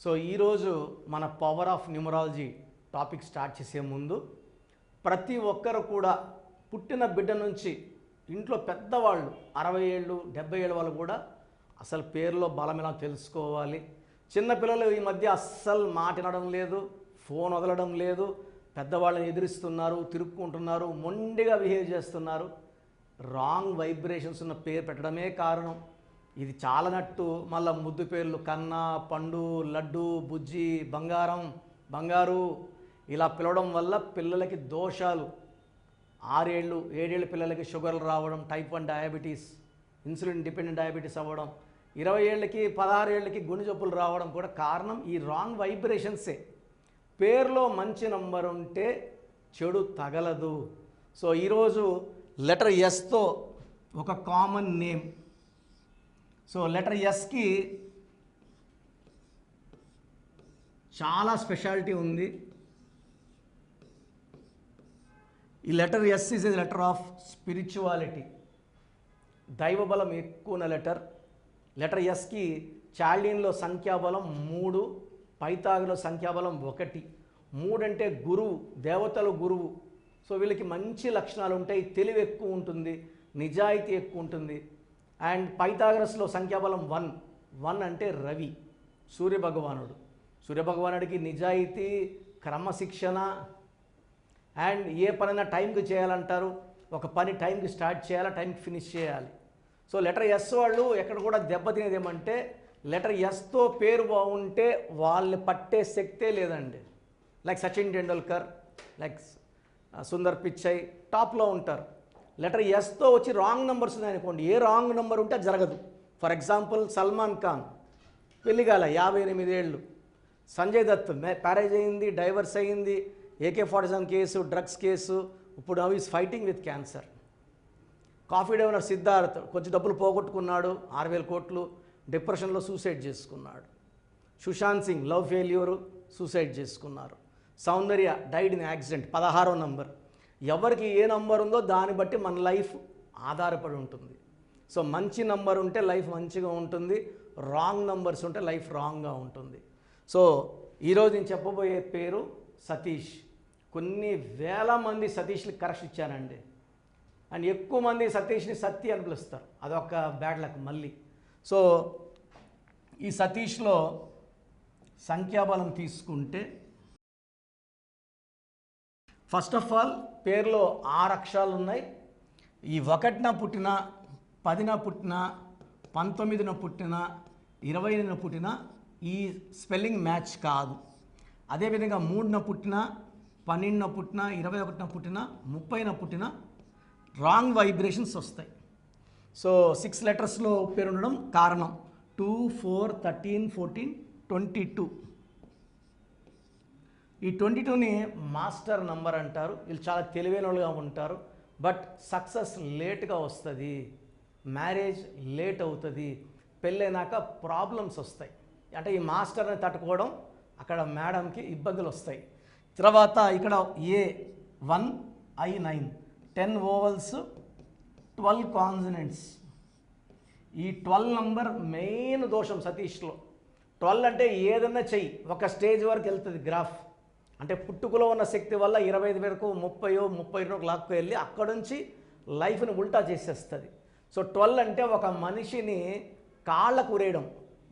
So ఈరోజు మన power of numerology topic start చేసే ముందు ప్రతి ఒక్కరు కూడా పుట్టిన బిడ్డ నుంచి ఇంట్లో పెద్దవాళ్ళు 60 ఏళ్ళు 70 ఏళ్ళ వాళ్ళు కూడా అసలు పేరులో బలం ఎలా తెలుసుకోవాలి. చిన్నపిల్లలు ఈ మధ్య అస్సలు మాట్లాడడం లేదు, ఫోన్ వదలడం లేదు, పెద్దవాళ్ళని ఎదిరిస్తున్నారు, తిరుక్కుంటున్నారు, మొండిగా బిహేవ్ చేస్తున్నారు. రాంగ్ వైబ్రేషన్స్ ఉన్న పేరు పెట్టడమే కారణం. ఇది చాలనట్టు మళ్ళీ ముద్దు పేర్లు కన్నా, పండు, లడ్డు, బుజ్జి, బంగారం, బంగారు ఇలా పిలవడం వల్ల పిల్లలకి దోషాలు. 6 ఏళ్ళు 7 ఏళ్ళ పిల్లలకి షుగర్లు రావడం, type 1 diabetes, insulin dependent diabetes అవ్వడం, 20 ఏళ్ళకి 16 ఏళ్ళకి గుండె జబ్బులు రావడం కూడా కారణం ఈ రాంగ్ వైబ్రేషన్సే. పేరులో మంచి నంబర్ ఉంటే చెడు తగలదు. సో ఈరోజు లెటర్ ఎస్తో ఒక కామన్ నేమ్. సో లెటర్ ఎస్కి చాలా స్పెషాలిటీ ఉంది. ఈ letter S is a letter of spirituality. దైవబలం ఎక్కువ ఉన్న లెటర్. లెటర్ ఎస్కి చాల్డీన్లో సంఖ్యాబలం 3, పైథాగరస్లో సంఖ్యాబలం 1. 3 అంటే గురువు, దేవతలు గురువు. సో వీళ్ళకి మంచి లక్షణాలు ఉంటాయి, తెలివి ఎక్కువ ఉంటుంది, నిజాయితీ ఎక్కువ ఉంటుంది. అండ్ పైథాగరస్లో సంఖ్యాబలం 1 అంటే రవి, సూర్యభగవానుడు. సూర్యభగవానుడికి నిజాయితీ, క్రమశిక్షణ అండ్ ఏ పనైనా టైంకి చేయాలంటారు. ఒక పని టైంకి స్టార్ట్ చేయాలి, టైంకి ఫినిష్ చేయాలి. సో లెటర్ ఎస్ వాళ్ళు ఎక్కడ కూడా దెబ్బతినేది ఏమంటే లెటర్ ఎస్తో పేరు బాగుంటే వాళ్ళని పట్టే శక్తే లేదండి. లైక్ సచిన్ టెండూల్కర్, లైక్ సుందర్ పిచ్చై టాప్లో ఉంటారు. లెటర్ ఎస్తో వచ్చి రాంగ్ నెంబర్స్ ఉన్నాయనుకోండి, ఏ రాంగ్ నెంబర్ ఉంటే జరగదు. ఫర్ ఎగ్జాంపుల్ సల్మాన్ ఖాన్ పెళ్లిగాల 58 ఏళ్ళు, సంజయ్ దత్ మ్యారేజ్ అయింది, డైవర్స్ అయింది, AK-47 కేసు, డ్రగ్స్ కేసు, ఇప్పుడు now is fighting with cancer. Coffee day ఓనర్ సిద్ధార్థ్ కొంచెం డబ్బులు పోగొట్టుకున్నాడు, 6,000 కోట్లు, డిప్రెషన్లో సూసైడ్ చేసుకున్నాడు. Sushant Singh love failure, suicide చేసుకున్నారు. సౌందర్య డైడ్ ఇన్ యాక్సిడెంట్, 16వ నంబర్. ఎవరికి ఏ నంబర్ ఉందో దాన్ని బట్టి మన లైఫ్ ఆధారపడి ఉంటుంది. సో మంచి నంబర్ ఉంటే లైఫ్ మంచిగా ఉంటుంది, రాంగ్ నంబర్స్ ఉంటే లైఫ్ రాంగ్గా ఉంటుంది. సో ఈరోజు నేను చెప్పబోయే పేరు సతీష్. కొన్ని వేల మంది సతీష్ని కరెక్ట్ ఇచ్చానండి. అండ్ ఎక్కువ మంది సతీష్ని సత్య అని పిలుస్తారు, అదొక బ్యాడ్ లక్ మళ్ళీ. సో ఈ సతీష్లో సంఖ్యాబలం తీసుకుంటే ఫస్ట్ ఆఫ్ ఆల్ పేరులో 6 అక్షరాలు ఉన్నాయి. ఈ 1న పుట్టిన, 10న పుట్టిన, 19న పుట్టిన, 20న పుట్టిన ఈ స్పెల్లింగ్ మ్యాచ్ కాదు. అదేవిధంగా 3న పుట్టిన, 12న పుట్టిన, 21న పుట్టిన, 30న పుట్టిన రాంగ్ వైబ్రేషన్స్ వస్తాయి. సో 6 లెటర్స్లో పేరు ఉండడం కారణం. 2, 4, 13, 14, 22. ఈ 22ని మాస్టర్ నంబర్ అంటారు. వీళ్ళు చాలా తెలివైన వాళ్ళుగా ఉంటారు. బట్ సక్సెస్ లేట్గా వస్తుంది, మ్యారేజ్ లేట్ అవుతుంది, పెళ్ళైనాక ప్రాబ్లమ్స్ వస్తాయి. అంటే ఈ మాస్టర్ని తట్టుకోవడం అక్కడ మేడంకి ఇబ్బందులు వస్తాయి. తర్వాత ఇక్కడ A1, I9, 10 ఓవల్స్, 12 కాన్సనెంట్స్. ఈ 12 నంబర్ మెయిన్ దోషం సతీష్లో. 12 అంటే ఏదన్నా చెయ్యి ఒక స్టేజ్ వరకు వెళ్తుంది గ్రాఫ్. అంటే పుట్టుకలో ఉన్న శక్తి వల్ల 25 వరకు, 30, 32 లాక్కు వెళ్ళి అక్కడ నుంచి లైఫ్ని ఉల్టా చేసేస్తుంది. సో 12 అంటే ఒక మనిషిని కాళ్ళకు ఉరేయడం.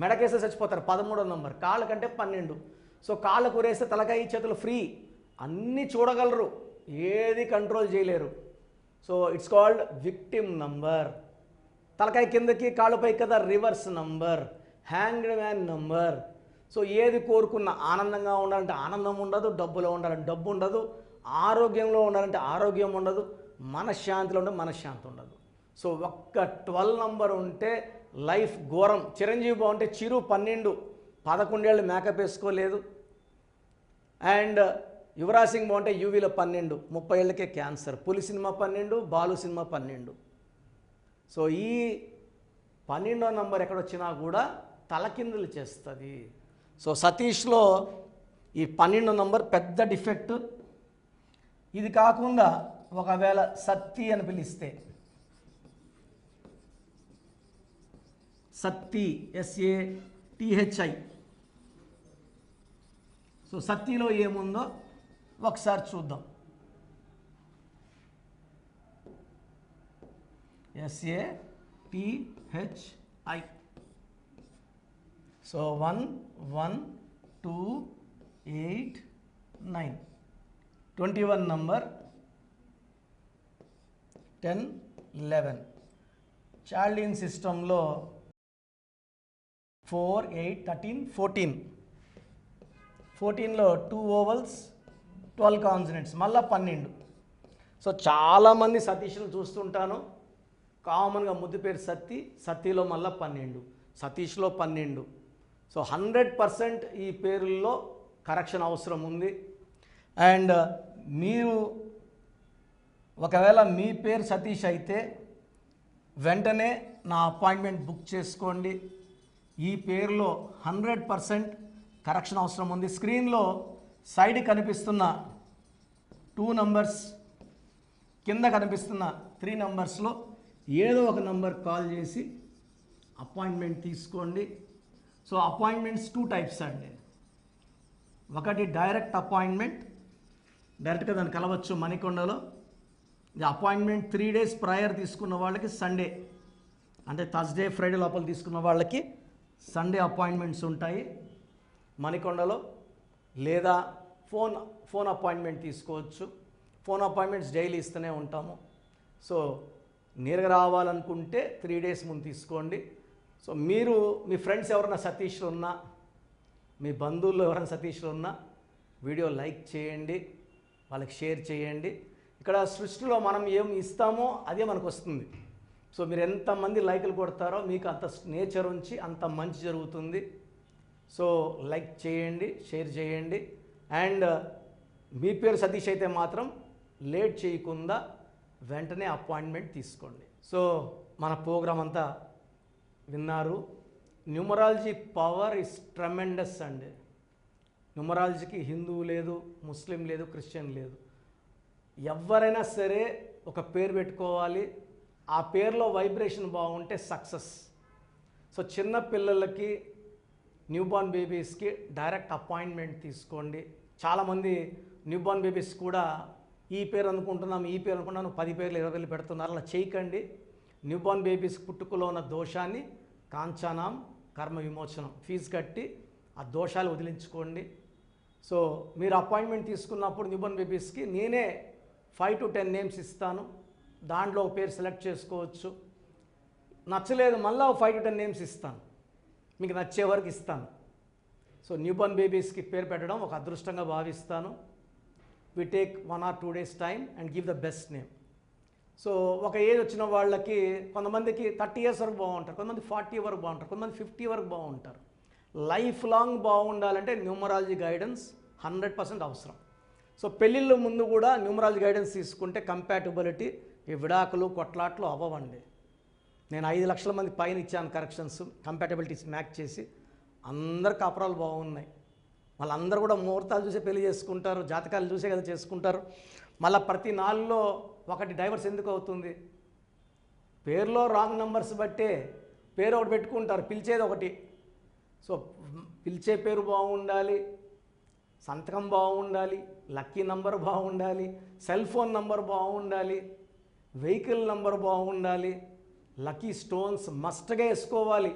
మెడకేస్తే చచ్చిపోతారు 13వ నంబర్, కాళ్ళకంటే 12. సో కాళ్ళకు ఉరేస్తే తలకాయ చేతులు ఫ్రీ, అన్నీ చూడగలరు, ఏది కంట్రోల్ చేయలేరు. So it's called victim number. తలకాయ కిందకి కాళ్ళపై కదా reverse number, hanged man number. So ఏది కోరుకున్న ఆనందంగా ఉండాలంటే ఆనందం ఉండదు, డబ్బులో ఉండాలంటే డబ్బు ఉండదు, ఆరోగ్యంలో ఉండాలంటే ఆరోగ్యం ఉండదు, మనశ్శాంతిలో ఉంటే మనశ్శాంతి ఉండదు. సో ఒక్క 12 నంబర్ ఉంటే లైఫ్ ఘోరం. చిరంజీవి బాగుంటే చిరు 12, 11 ఏళ్ళు మేకప్ వేసుకోలేదు. అండ్ యువరాజ్ సింగ్ బాగుంటే యూవీలో 12, 30 ఏళ్ళకే క్యాన్సర్. పులి సినిమా 12, బాలు సినిమా 12. సో ఈ 12వ నంబర్ ఎక్కడొచ్చినా కూడా తలకిందులు చేస్తుంది. సో సతీష్లో ఈ 12వ నంబర్ పెద్ద డిఫెక్ట్. ఇది కాకుండా ఒకవేళ సత్తి అని పిలిస్తే, సత్తి SATHI సో సత్తిలో ఏముందో ఒకసారి చూద్దాం. SATHI. So 1 1 2 8 9 21 number 10 11. చార్లిన్ సిస్టంలో 4 8 13 14. 14లో 2 ఓవల్స్ 12 కాన్సనెంట్స్, మళ్ళీ 12. సో చాలామంది సతీష్లు చూస్తుంటాను. కామన్గా ముద్దు పేరు సత్తి, సత్తిలో మళ్ళీ 12, సతీష్లో 12. సో 100% ఈ పేరుల్లో కరెక్షన్ అవసరం ఉంది. అండ్ మీరు ఒకవేళ మీ పేరు సతీష్ అయితే వెంటనే నా అపాయింట్మెంట్ బుక్ చేసుకోండి. ఈ పేరులో 100% కరెక్షన్ అవసరం ఉంది. స్క్రీన్లో సైడ్ కనిపిస్తున్న 2 నంబర్స్, కింద కనిపిస్తున్న 3 నంబర్స్లో ఏదో ఒక నంబర్ కాల్ చేసి అపాయింట్మెంట్ తీసుకోండి. సో అపాయింట్మెంట్స్ 2 టైప్స్ అండి. ఒకటి డైరెక్ట్ అపాయింట్మెంట్, డైరెక్ట్గా దాన్ని కలవచ్చు మణికొండలో. ఇది అపాయింట్మెంట్ 3 days ప్రయర్ తీసుకున్న వాళ్ళకి సండే, అంటే థర్స్డే ఫ్రైడే లోపల తీసుకున్న వాళ్ళకి సండే అపాయింట్మెంట్స్ ఉంటాయి మణికొండలో. లేదా ఫోన్ అపాయింట్మెంట్ తీసుకోవచ్చు. ఫోన్ అపాయింట్మెంట్స్ డైలీ ఇస్తూనే ఉంటాము. సో నేరుగా రావాలనుకుంటే 3 days ముందు తీసుకోండి. సో మీరు మీ ఫ్రెండ్స్ ఎవరైనా సతీష్లు ఉన్నా, మీ బంధువుల్లో ఎవరైనా సతీష్లు ఉన్నా వీడియో లైక్ చేయండి, వాళ్ళకి షేర్ చేయండి. ఇక్కడ సృష్టిలో మనం ఏం ఇస్తామో అదే మనకు వస్తుంది. సో మీరు ఎంతమంది లైకులు కొడతారో మీకు అంత నేచర్ ఉంచి అంత మంచి జరుగుతుంది. సో లైక్ చేయండి, షేర్ చేయండి. అండ్ మీ పేరు సతీష్ అయితే మాత్రం లేట్ చేయకుండా వెంటనే అపాయింట్మెంట్ తీసుకోండి. సో మన ప్రోగ్రాం అంతా విన్నారు. న్యూమరాలజీ పవర్ ఇస్ ట్రెమెండస్ అండి. న్యూమరాలజీకి హిందూ లేదు, ముస్లిం లేదు, క్రిస్టియన్ లేదు. ఎవరైనా సరే ఒక పేరు పెట్టుకోవాలి. ఆ పేరులో వైబ్రేషన్ బాగుంటే సక్సెస్. సో చిన్న పిల్లలకి, న్యూబార్న్ బేబీస్కి డైరెక్ట్ అపాయింట్మెంట్ తీసుకోండి. చాలామంది న్యూబార్న్ బేబీస్ కూడా ఈ పేరు అనుకుంటున్నాం, ఈ పేరు అనుకుంటున్నాను, 10 పేర్లు 20 పేర్లు పెడుతున్నారు. అలా చేయకండి. న్యూబార్న్ బేబీస్ పుట్టుకలో ఉన్న దోషాన్ని కాంచానాం కర్మ విమోచనం ఫీజు కట్టి ఆ దోషాలు వదిలించుకోండి. సో మీరు అపాయింట్మెంట్ తీసుకున్నప్పుడు న్యూబార్న్ బేబీస్కి నేనే 5 to 10 నేమ్స్ ఇస్తాను. దాంట్లో ఒక పేరు సెలెక్ట్ చేసుకోవచ్చు. నచ్చలేదు మళ్ళీ 5 to 10 నేమ్స్ ఇస్తాను, మీకు నచ్చే వరకు ఇస్తాను. సో న్యూబార్న్ బేబీస్కి పేరు పెట్టడం ఒక అదృష్టంగా భావిస్తాను. We take 1 or 2 days time and give the best name. So ఒక ఏజ్ వచ్చిన వాళ్ళకి కొంతమందికి 30 years వరకు బాగుంటారు, కొంతమంది 40 వరకు బాగుంటారు, కొంతమంది 50 వరకు బాగుంటారు. లైఫ్ లాంగ్ బాగుండాలంటే న్యూమరాలజీ గైడెన్స్ 100% అవసరం. సో పెళ్ళిళ్ళ ముందు కూడా న్యూమరాలజీ గైడెన్స్ తీసుకుంటే కంపాటబిలిటీ, ఈ విడాకులు కొట్లాట్లు అవ్వవండి. నేను 5 లక్షల మంది పైన ఇచ్చాను కరెక్షన్స్, కంపాటబిలిటీస్ మ్యాచ్ చేసి. అందరు కాపురాలు బాగున్నాయి. వాళ్ళందరూ కూడా ముహూర్తాలు చూసే పెళ్లి చేసుకుంటారు, జాతకాలు చూసే కదా చేసుకుంటారు. మళ్ళీ ప్రతి 4లో ఒకటి డైవర్స్ ఎందుకు అవుతుంది? పేరులో రాంగ్ నెంబర్స్ బట్టే పేరు ఒకటి పెట్టుకుంటారు, పిలిచేది ఒకటి. సో పిలిచే పేరు బాగుండాలి, సంతకం బాగుండాలి, లక్కీ నంబర్ బాగుండాలి, సెల్ ఫోన్ నంబర్ బాగుండాలి, వెహికల్ నంబర్ బాగుండాలి, లక్కీ స్టోన్స్ మస్ట్గా వేసుకోవాలి.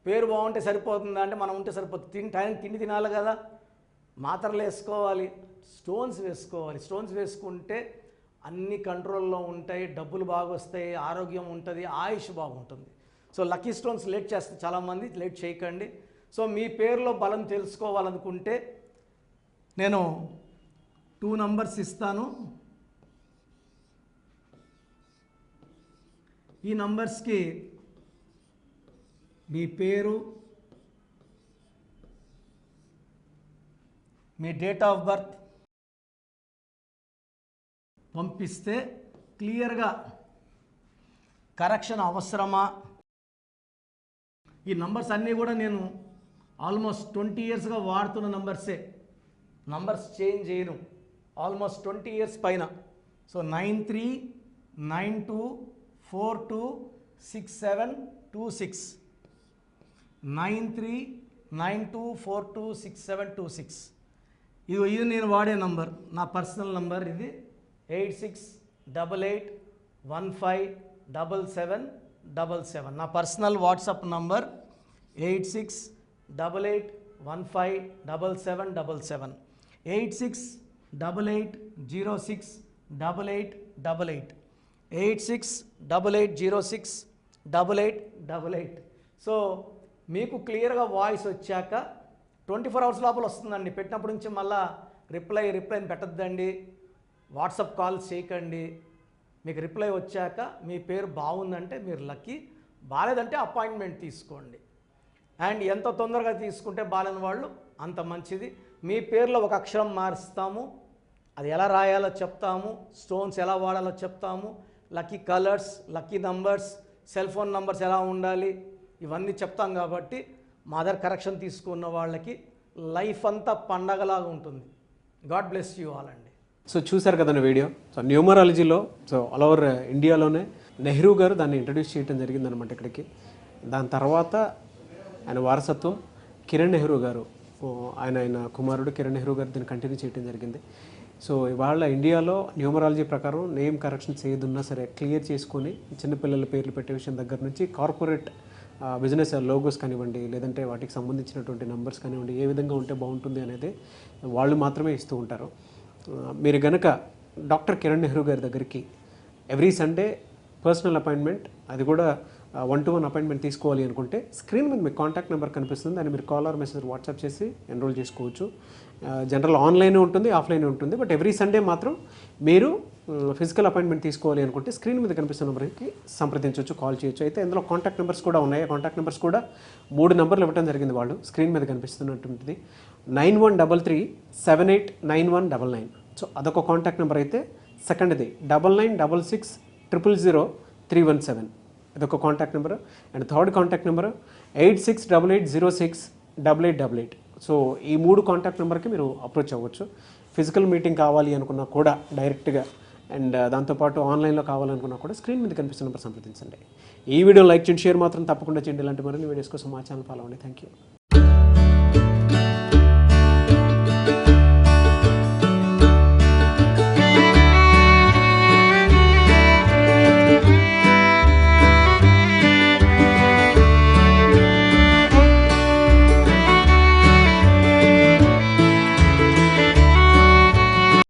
పేరు బాగుంటే సరిపోతుందా అంటే మనం ఉంటే సరిపోతుంది. టైం తిండి తినాలి కదా, మాత్రలు వేసుకోవాలి, స్టోన్స్ వేసుకోవాలి. స్టోన్స్ వేసుకుంటే అన్ని కంట్రోల్లో ఉంటాయి, డబ్బులు బాగా వస్తాయి, ఆరోగ్యం ఉంటుంది, ఆయుష్ బాగుంటుంది. సో లక్కీ స్టోన్స్ లేట్ చేస్తే చాలామంది లేట్ చేయకండి. సో మీ పేరులో బలం తెలుసుకోవాలనుకుంటే నేను 2 నంబర్స్ ఇస్తాను. ఈ నంబర్స్కి మీ పేరు, మీ డేట్ ఆఫ్ బర్త్ పంపిస్తే క్లియర్గా కరెక్షన్ అవసరమా. ఈ నంబర్స్ అన్నీ కూడా నేను ఆల్మోస్ట్ 20 yearsగా వాడుతున్న నంబర్సే, నంబర్స్ చేంజ్ చేయను. ఆల్మోస్ట్ 20 years పైన. సో 9392426726 9392426726. ఇది నేను వాడే నంబర్, నా పర్సనల్ నంబర్ ఇది 8688157777. నా పర్సనల్ వాట్సాప్ నంబర్ 8688157777, 8688068888, 8688068888. సో మీకు క్లియర్గా వాయిస్ వచ్చాక 24 అవర్స్ లోపల వస్తుందండి. పెట్టినప్పటి నుంచి మళ్ళీ రిప్లైని పెట్టద్దండి, వాట్సాప్ కాల్స్ చేయకండి. మీకు రిప్లై వచ్చాక మీ పేరు బాగుందంటే మీరు లక్కీ, బాగాలేదంటే అపాయింట్మెంట్ తీసుకోండి. అండ్ ఎంత తొందరగా తీసుకుంటే బాగాలేని వాళ్ళు అంత మంచిది. మీ పేరులో ఒక అక్షరం మారుస్తాము, అది ఎలా రాయాలో చెప్తాము, స్టోన్స్ ఎలా వాడాలో చెప్తాము, lucky colours, lucky numbers, cell phone numbers ఎలా ఉండాలి ఇవన్నీ చెప్తాం. కాబట్టి మా దగ్గర కరెక్షన్ తీసుకున్న వాళ్ళకి లైఫ్ అంతా పండగలాగా ఉంటుంది. గాడ్ బ్లెస్ యూ ఆల్ అండి. సో చూశారు కదండి వీడియో. సో న్యూమరాలజీలో ఆల్ ఓవర్ ఇండియాలోనే నెహ్రూ గారు దాన్ని ఇంట్రడ్యూస్ చేయడం జరిగిందనమాట ఇక్కడికి. దాని తర్వాత ఆయన వారసత్వం కిరణ్ నెహ్రూ గారు, ఆయన కుమారుడు కిరణ్ నెహ్రూ గారు దీన్ని కంటిన్యూ చేయడం జరిగింది. సో ఇవాళ ఇండియాలో న్యూమరాలజీ ప్రకారం నేమ్ కరెక్షన్స్ ఏదున్నా సరే క్లియర్ చేసుకొని చిన్నపిల్లల పేర్లు పెట్టే విషయం దగ్గర నుంచి కార్పొరేట్ బిజినెస్ లోగోస్ కానివ్వండి, లేదంటే వాటికి సంబంధించినటువంటి నెంబర్స్ కానివ్వండి, ఏ విధంగా ఉంటే బాగుంటుంది అనేది వాళ్ళు మాత్రమే ఇస్తూ ఉంటారు. మీరు గనక డాక్టర్ కిరణ్ నెహ్రూ గారి దగ్గరికి ఎవ్రీ సండే పర్సనల్ అపాయింట్మెంట్, అది కూడా 1-to-1 అపాయింట్మెంట్ తీసుకోవాలి అనుకుంటే స్క్రీన్ మీద మీకు కాంటాక్ట్ నెంబర్ కనిపిస్తుంది, దాన్ని మీరు కాల్ ఆర్ మెసేజ్ వాట్సాప్ చేసి ఎన్రోల్ చేసుకోవచ్చు. జనరల్ ఆన్లైన్ ఉంటుంది, ఆఫ్లైన్ ఉంటుంది. బట్ ఎవ్రీ సండే మాత్రం మీరు ఫిజికల్ అపాయింట్మెంట్ తీసుకోవాలి అనుకుంటే స్క్రీన్ మీద కనిపిస్తున్న నెంబర్కి సంప్రదించవచ్చు, కాల్ చేయొచ్చు. అయితే ఇందులో కాంటాక్ట్ నెంబర్స్ కూడా ఉన్నాయి. కాంటాక్ట్ నెంబర్స్ కూడా 3 నెంబర్లు ఇవ్వడం జరిగింది వాళ్ళు, స్క్రీన్ మీద కనిపిస్తున్నటువంటిది 9133789199. సో అదొక కాంటాక్ట్ నెంబర్. అయితే సెకండ్ది 9966000317, అదొక contact number. And third contact number 8688068888. So ఈ 3 కాంటాక్ట్ నెంబర్కి మీరు అప్రోచ్ అవ్వచ్చు. ఫిజికల్ మీటింగ్ కావాలి అనుకున్నా కూడా డైరెక్ట్గా, అండ్ దాంతోపాటు ఆన్లైన్లో కావాలనుకున్నా కూడా స్క్రీన్ మీద కనిపిస్తున్న నెంబర్ సంప్రదించండి. ఈ వీడియో లైక్ చేయండి, షేర్ మాత్రం తప్పకుండా చేయండి. ఇలాంటి మరిన్ని వీడియోస్ కోసం మా ఛానల్ ఫాలో అవ్వండి. Thank you.